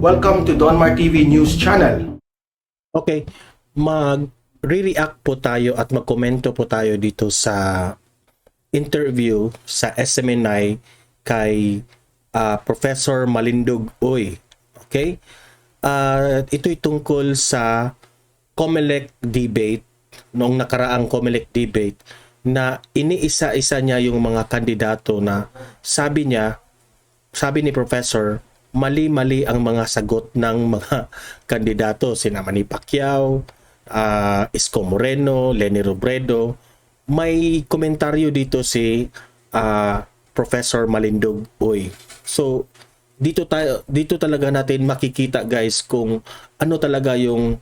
Welcome to Donmar TV News Channel. Okay, mag-react po tayo at magkomento po tayo dito sa interview sa SMNI kay Professor Malindog Uy. Okay? Ito'y tungkol sa COMELEC debate, noong nakaraang COMELEC debate, na iniisa-isa niya yung mga kandidato na sabi ni Professor, mali-mali ang mga sagot ng mga kandidato. Sina Manny Pacquiao, Isko Moreno, Leni Robredo. May komentaryo dito si Professor Malindog Uy. So, dito talaga natin makikita guys kung ano talaga yung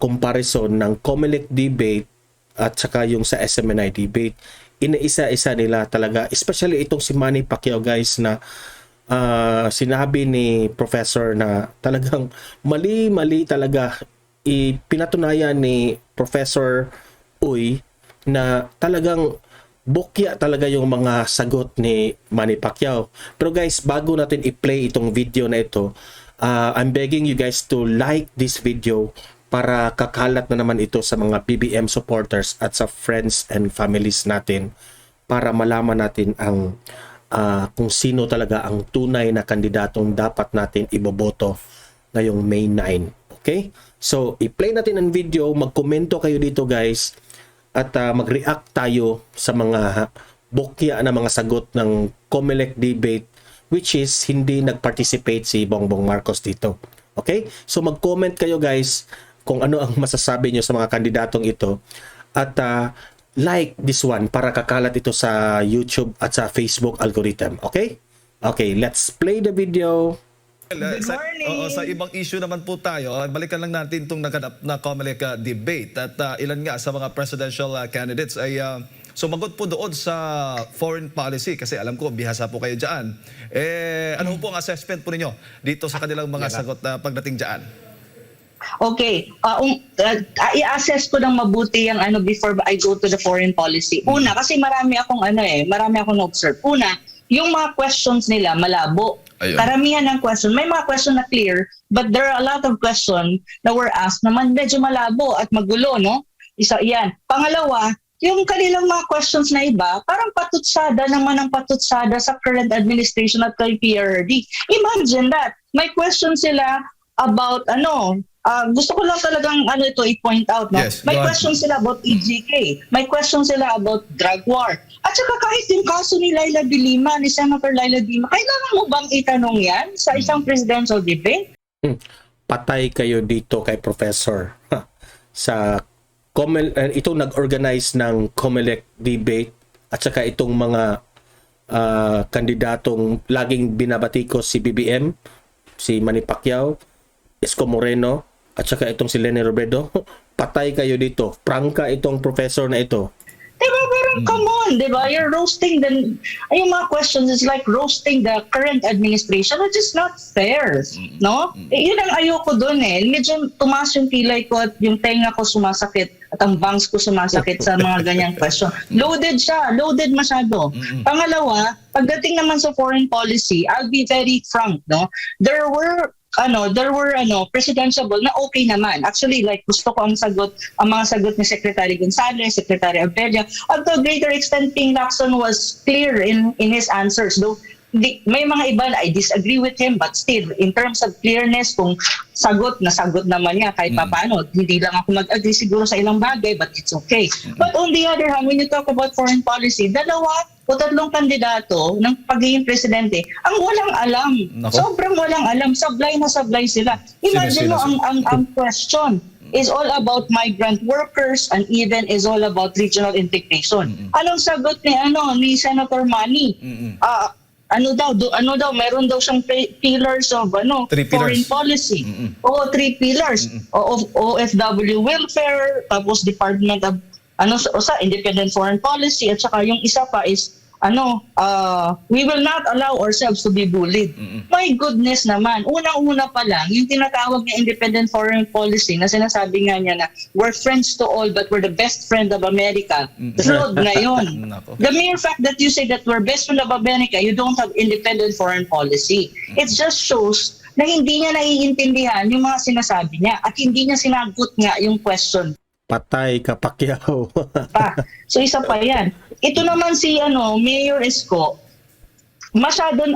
comparison ng COMELEC debate at saka yung sa SMNI debate. Ina-isa-isa nila talaga, especially itong si Manny Pacquiao guys, na sinabi ni Professor na talagang mali-mali talaga. Pinatunayan ni Professor Uy na talagang bukya talaga yung mga sagot ni Manny Pacquiao. Pero guys, bago natin i-play itong video na ito, I'm begging you guys to like this video para kakalat na naman ito sa mga BBM supporters at sa friends and families natin para malaman natin ang kung sino talaga ang tunay na kandidatong dapat natin iboboto ngayong May 9. Okay? So, i-play natin ang video, magkomento kayo dito guys, at mag-react tayo sa mga bukya na mga sagot ng COMELEC debate, which is hindi nag-participate si Bongbong Marcos dito. Okay? So mag-comment kayo guys kung ano ang masasabi nyo sa mga kandidatong ito, at like this one para kakalat ito sa YouTube at sa Facebook algorithm. Okay? Okay, let's play the video. Good morning. Sa ibang issue naman po tayo, balikan lang natin itong naganap na COMELEC debate, at ilan nga sa mga presidential candidates ay sumagot po doon sa foreign policy, kasi alam ko bihasa po kayo dyan. Ano po ang assessment po ninyo dito sa kanilang mga sagot na pagdating dyan? Okay, i-assess ko ng mabuti yung before I go to the foreign policy. Una, kasi marami akong na-observe. Una, yung mga questions nila malabo. Ayun. Karamihan ng question, may mga question na clear, but there are a lot of questions na were asked naman medyo malabo at magulo, no? Isa yan. Pangalawa, yung kanilang mga questions na iba, parang patutsada naman ang patutsada sa current administration at kay PRRD. Imagine that. May question sila about gusto ko lang talagang ito i-point out, no? Yes, may questions sila about EGK. May questions sila about drug war. At saka kahit yung kaso ni Laila de Lima, ni Senator Laila de Lima, kailangan mo bang itanong yan sa isang presidential debate? Patay kayo dito kay Professor. Sa itong nag-organize ng COMELEC debate at saka itong mga kandidatong laging binabatikos si BBM, si Manny Pacquiao, Isko Moreno, at saka itong si Leni Robredo. Patay kayo dito. Prangka itong professor na ito. Diba, parang come on, diba? You're roasting yung mga questions is like roasting the current administration, which is not fair, no? Yun ang ayoko dun Medyo tumaas yung kilay ko at yung tenga ko sumasakit at ang bangs ko sumasakit sa mga ganyang question. Loaded siya, loaded masyado. Pangalawa, pagdating naman sa foreign policy, I'll be very frank, no? There were presidential na okay naman. Actually, like gusto ko ang mga sagot ni Secretary Gonzales, Secretary Abella. At to a greater extent, Ping Lacson was clear in his answers. Though may mga iba na I disagree with him, but still, in terms of clearness, kung sagot naman niya kahit paano. Hindi lang ako mag-agree siguro sa ilang bagay, but it's okay. But on the other hand, when you talk about foreign policy, dalawa o tatlong kandidato ng pagiging presidente ang walang alam. Sobrang walang alam. Sablay na sablay sila. Imagine mo ang question is all about migrant workers and even is all about regional integration. Anong sagot ni Senator Manny? Meron daw siyang pillars of foreign policy. O 3 pillars of OFW welfare, tapos Department of sa independent foreign policy, at saka yung isa pa is we will not allow ourselves to be bullied. My goodness naman, unang-una pa lang, yung tinatawag na independent foreign policy na sinasabi nga niya na we're friends to all but we're the best friend of America. Fraud na yun. The mere fact that you say that we're best friend of America, you don't have independent foreign policy. It just shows na hindi niya naiintindihan yung mga sinasabi niya at hindi niya sinagot nga yung question Patay ka, Pacquiao. pa. So isa pa yan. Ito naman si Mayor Isko, masyadong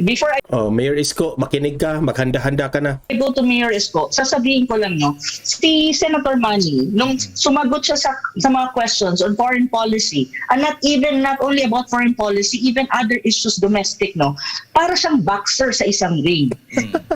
before Mayor Isko, makinig ka, maghanda-handa ka na. I go to Mayor Isko, sasabihin ko lang, no, si Senator Manny, nung sumagot siya sa mga questions on foreign policy, and not only about foreign policy, even other issues domestic, no, para siyang boxer sa isang ring.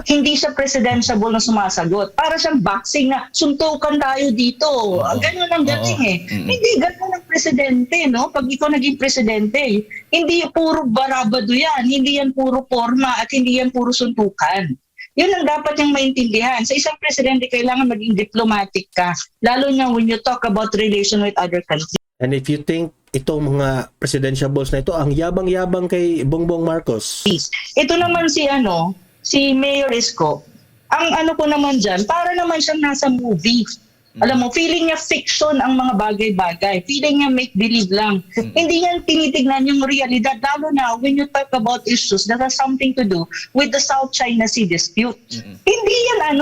Hindi siya presidentiable na sumasagot. Para siyang boxing na suntukan tayo dito. Ganun ang dating eh. Hindi ganun ang presidente, no? Pag ikaw naging presidente, hindi puro barabado yan. Hindi yan puro forma at hindi yan puro suntukan. Yun ang dapat niyang maintindihan. Sa isang presidente, kailangan maging diplomatic ka. Lalo na when you talk about relation with other countries. And if you think itong mga presidentiables na ito, ang yabang-yabang kay Bongbong Marcos. Ito naman si Mayor Isko, ang ko naman dyan, para naman siyang nasa movie. Alam mo, feeling niya fiction ang mga bagay-bagay. Feeling niya make-believe lang. Hindi niya tinitignan yung realidad. Lalo na when you talk about issues that has something to do with the South China Sea dispute. Hindi yan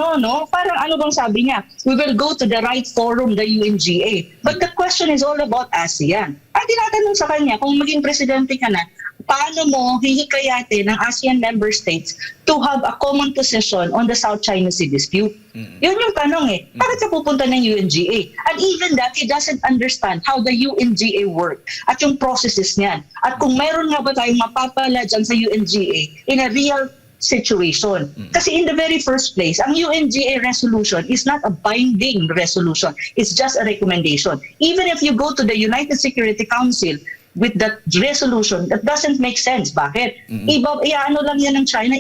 parang bang sabi niya? We will go to the right forum, the UNGA. But the question is all about ASEAN. At tinatanong sa kanya, kung maging presidente ka na, paano mo hihikayatin ng ASEAN member states to have a common position on the South China Sea dispute? Yun yung tanong eh. Bakit ka pupunta ng UNGA? And even that, he doesn't understand how the UNGA work at yung processes niyan. At kung mayroon nga ba tayong mapapala dyan sa UNGA in a real situation. Kasi in the very first place, ang UNGA resolution is not a binding resolution. It's just a recommendation. Even if you go to the United Security Council with that resolution, that doesn't make sense. Bakit? Iano lang yan ng China,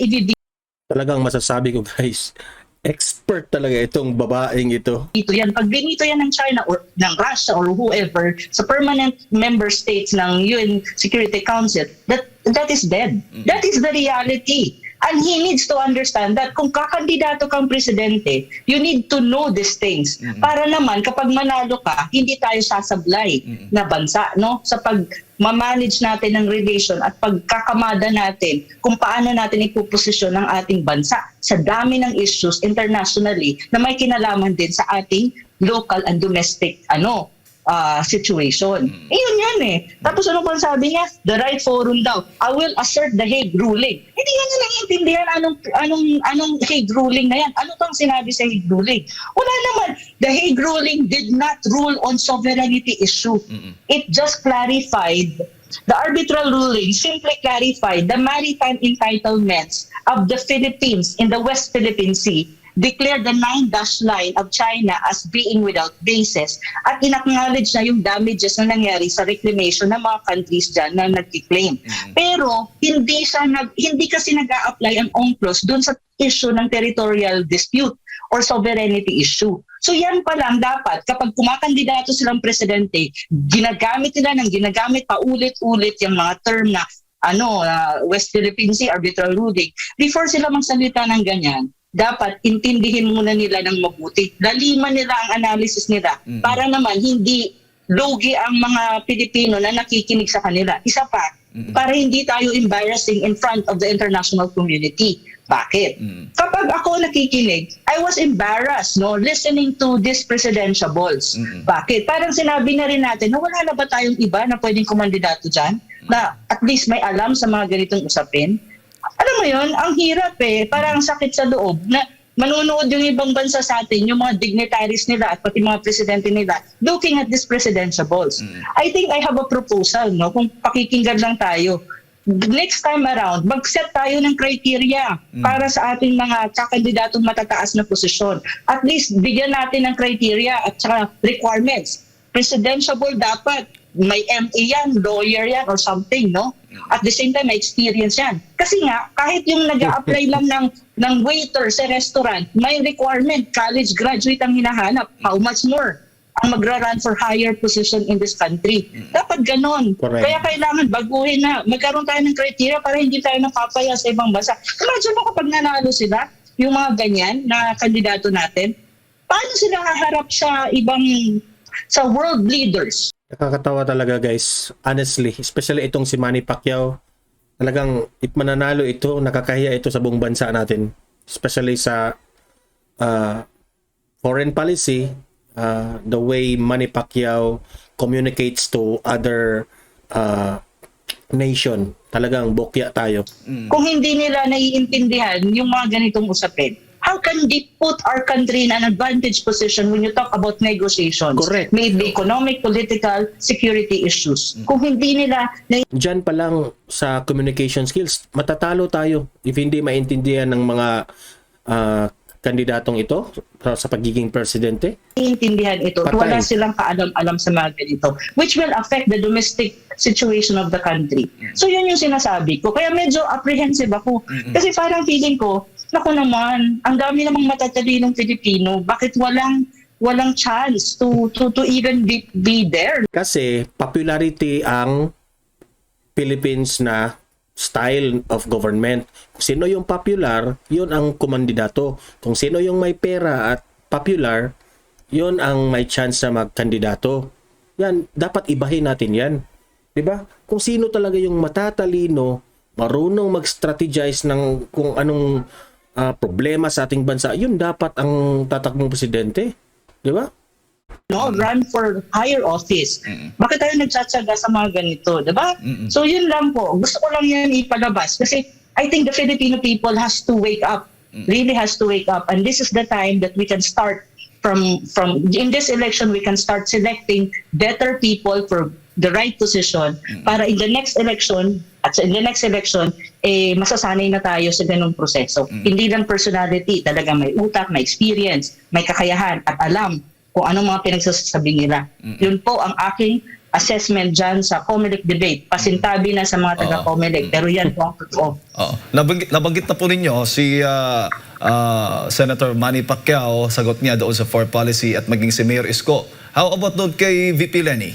Talagang masasabi ko, guys, expert talaga itong babaeng ito. dito yan. Pag binito yan ng China or ng Russia or whoever sa permanent member states ng UN Security Council, that is dead. That is the reality. And he needs to understand that kung kakandidato kang presidente, you need to know these things. Para naman kapag manalo ka, hindi tayo sasablay na bansa, no? Sa pag-manage natin ng relation at pagkakamada natin kung paano natin ipuposisyon ng ating bansa sa dami ng issues internationally na may kinalaman din sa ating local and domestic situation. Yun yan eh. Tapos ano pang sabi niya? The right forum daw. I will assert the Hague ruling. Hindi nga niya naiintindihan anong Hague ruling na yan. Ano pang sinabi sa Hague ruling? Wala naman. The Hague ruling did not rule on sovereignty issue. It just clarified. The arbitral ruling simply clarified the maritime entitlements of the Philippines in the West Philippine Sea, declared the 9-dash line of China as being without basis at inacknowledge na yung damages na nangyari sa reclamation ng mga countries dyan na nag-claim. Pero hindi kasi nag-a-apply ang UNCLOS dun sa issue ng territorial dispute or sovereignty issue. So yan pa lang dapat kapag kumakandidato silang presidente, ginagamit pa ulit-ulit yung mga term na West Philippine Sea arbitral ruling. Before sila magsalita ng ganyan, dapat intindihin muna nila ng mabuti. Laliman nila ang analysis nila para naman hindi lugi ang mga Pilipino na nakikinig sa kanila. Isa pa, para hindi tayo embarrassing in front of the international community. Bakit? Kapag ako nakikinig, I was embarrassed listening to these presidentiables. Bakit? Parang sinabi na rin natin na wala na ba tayong iba na pwedeng kumandidato dyan na at least may alam sa mga ganitong usapin? Alam mo yun, ang hirap eh. Parang sakit sa loob na manunood yung ibang bansa sa atin, yung mga dignitaries nila at pati mga presidente nila looking at these presidentiables. I think I have a proposal, kung pakikinggan lang tayo. Next time around, mag-set tayo ng criteria para sa ating mga kakandidatong matataas na posisyon. At least, bigyan natin ng criteria at saka requirements. Presidentiable dapat. May MA yan, lawyer yan, or something, no? At the same time, may experience yan. Kasi nga, kahit yung nag-a-apply lang ng waiter sa restaurant, may requirement, college graduate ang hinahanap. How much more ang magra-run for higher position in this country? Dapat ganon. Correct. Kaya kailangan baguhin na. Magkaroon tayo ng criteria para hindi tayo napapaya sa ibang bansa. Imagine mo kapag nanalo sila, yung mga ganyan na kandidato natin, paano sila haharap sa world leaders? Nakakatawa talaga, guys. Honestly, especially itong si Manny Pacquiao. Talagang if mananalo ito, nakakahiya ito sa buong bansa natin. especially sa foreign policy, the way Manny Pacquiao communicates to other nation. Talagang bokya tayo. Kung hindi nila naiintindihan yung mga ganitong usapin, how can they put our country in an advantage position when you talk about negotiations? Correct. May it be economic, political, security issues. Kung hindi nila Diyan pa lang sa communication skills, matatalo tayo if hindi maintindihan ng mga kandidatong ito sa pagiging presidente. naiintindihan ito, Patay. wala silang kaalam-alam sa mga ganito, which will affect the domestic situation of the country. So yun yung sinasabi ko. Kaya medyo apprehensive ako. Kasi parang feeling ko, naku naman, ang dami namang matatalinong Pilipino, bakit walang chance to even be there? Kasi popularity ang Philippines na style of government. Kung sino yung popular, yun ang kumandidato. Kung sino yung may pera at popular, yun ang may chance na magkandidato. Yan, dapat ibahin natin yan. 'Di ba? Kung sino talaga yung matatalino, marunong mag-strategize ng kung anong problema sa ating bansa, yun dapat ang tatakbong presidente. 'Di ba? Run for higher office. Bakit tayo nagtsatsaga sa mga ganito, diba? So yun lang po. Gusto ko lang yan ipalabas kasi I think the Filipino people has to wake up. Really has to wake up. And this is the time that we can start from in this election, we can start selecting better people for the right position para in the next election masasanay na tayo sa ganung proseso. Hindi lang personality, talaga may utak, may experience, may kakayahan at alam kung anong mga pinagsasabi nila. Yun po ang aking assessment dyan sa COMELEC debate. Pasintabi na sa mga taga-COMELEC, pero yan po ang totoo. Nabanggit na po ninyo si Senator Manny Pacquiao, sagot niya doon sa foreign policy at maging si Mayor Isko. How about doon kay VP Lenny?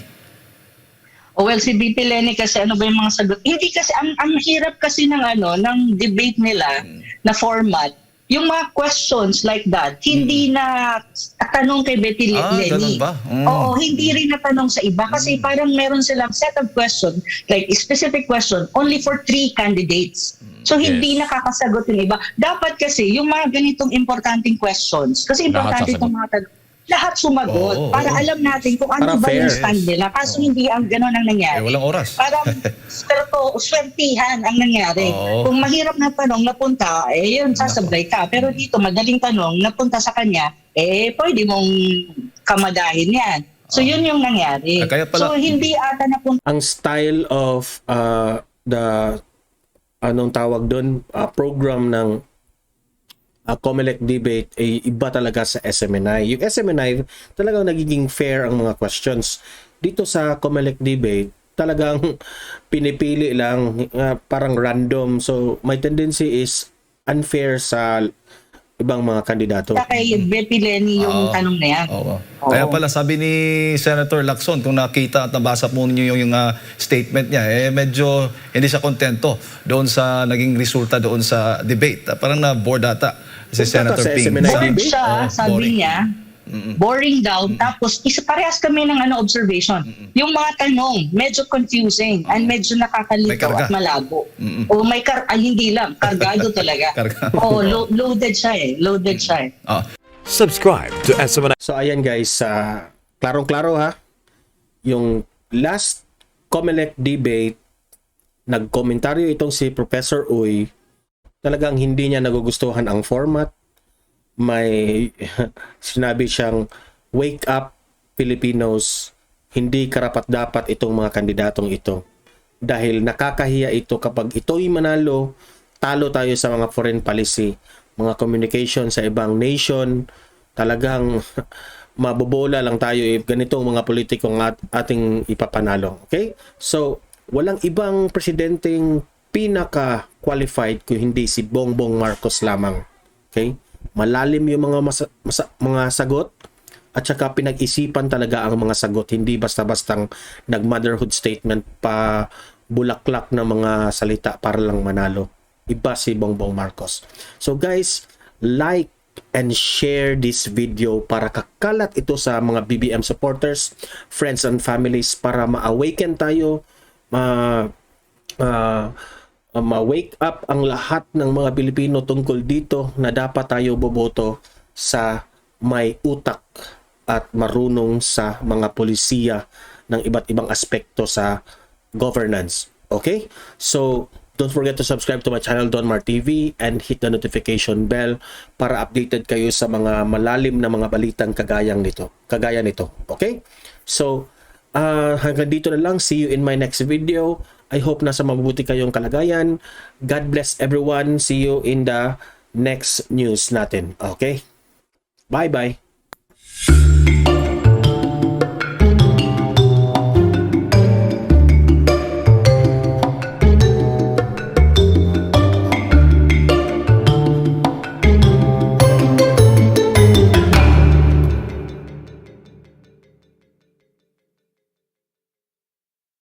Well, si VP Lenny kasi ano ba yung mga sagot? Hindi kasi, ang hirap kasi ng debate nila na format. Yung mga questions like that, hindi na tanong kay Betty Lenny. Ganun ba? Oo, hindi rin natanong sa iba kasi parang meron silang set of questions, like a specific question, only for 3 candidates. So hindi nakakasagot yung iba. Dapat kasi yung mga ganitong importanteng questions, kasi importante itong mga tanong, lahat sumagot para alam natin kung ano Para ba yung fair. stand nila. Kaso hindi ang gano'n ang nangyari. Walang oras. Parang swertihan ang nangyari. Kung mahirap na tanong napunta, yun, sasablay ka. Pero dito, madaling tanong, napunta sa kanya, pwede mong kamadahin yan. So yun yung nangyari. Kaya pala- So hindi ata napunta Ang style of the anong tawag doon, program ng COMELEC debate ay iba talaga sa SMNI. Yung SMNI, talagang nagiging fair ang mga questions. Dito sa COMELEC debate, talagang pinipili lang, parang random. So, my tendency is unfair sa ibang mga kandidato. kay Betty Lenny yung tanong na yan. Kaya pala sabi ni Senator Lacson, kung nakita at nabasa po ninyo yung statement niya, medyo hindi siya kontento doon sa naging resulta doon sa debate. Parang na-bored ata si Senator sa Ping. SMNI Bored debate? siya, sabi boring. niya. Boring daw. Tapos, parehas kami ng observation. Yung mga tanong, medyo confusing and medyo May nakakalito karga. at malabo. O may hindi lang, kargado talaga. Karga. Loaded siya Loaded siya Subscribe to SMNI. So, ayan guys, klarong-klaro ha. Yung last COMELEC debate, nagkomentaryo itong si Professor Uy, talagang hindi niya nagugustuhan ang format. May sinabi siyang, wake up Filipinos, hindi karapat-dapat itong mga kandidatong ito. Dahil nakakahiya ito kapag ito'y manalo, talo tayo sa mga foreign policy, mga communication sa ibang nation, talagang mabobola lang tayo if ganitong mga politikong ating ipapanalo. Okay? So, walang ibang presidenteng pinaka-qualified kung hindi si Bongbong Marcos lamang. Okay? Malalim yung mga sagot at saka pinag-isipan talaga ang mga sagot, hindi basta-bastang nag-motherhood statement pa bulaklak na mga salita para lang manalo. Iba si Bongbong Marcos. So guys, like and share this video para kakalat ito sa mga BBM supporters, friends and families para ma-awaken tayo, ma-wake up ang lahat ng mga Pilipino tungkol dito na dapat tayo boboto sa may utak at marunong sa mga polisiya ng iba't ibang aspekto sa governance. Okay? So, don't forget to subscribe to my channel, Don Mar TV, and hit the notification bell para updated kayo sa mga malalim na mga balitang kagaya nito. Okay? So, hanggang dito na lang. See you in my next video. I hope nasa mabuti kayong kalagayan. God bless everyone. See you in the next news natin. Okay? Bye-bye.